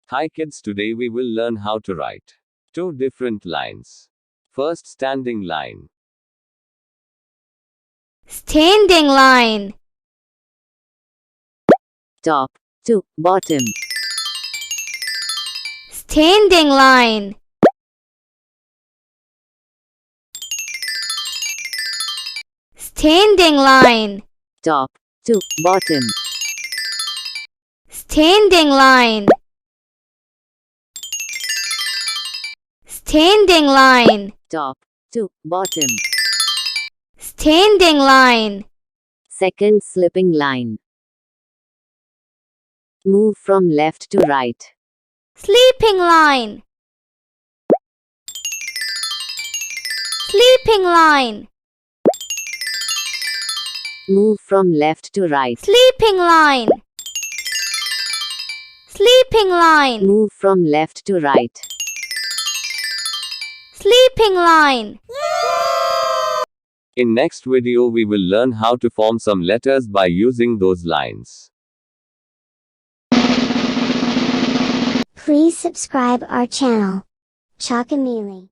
Hi kids, today we will learn how to write two different lines. First, standing line. Standing line. Top to bottom. Standing line. Standing line. Top to bottom. Standing line. Standing line. Top to bottom. Standing line. Second slipping line. Move from left to right. Sleeping line. Sleeping line. Move from left to right. Sleeping line. Sleeping line. Move from left to right. Sleeping line. In next video we will learn how to form some letters by using those lines. Please subscribe our channel. Chakamili.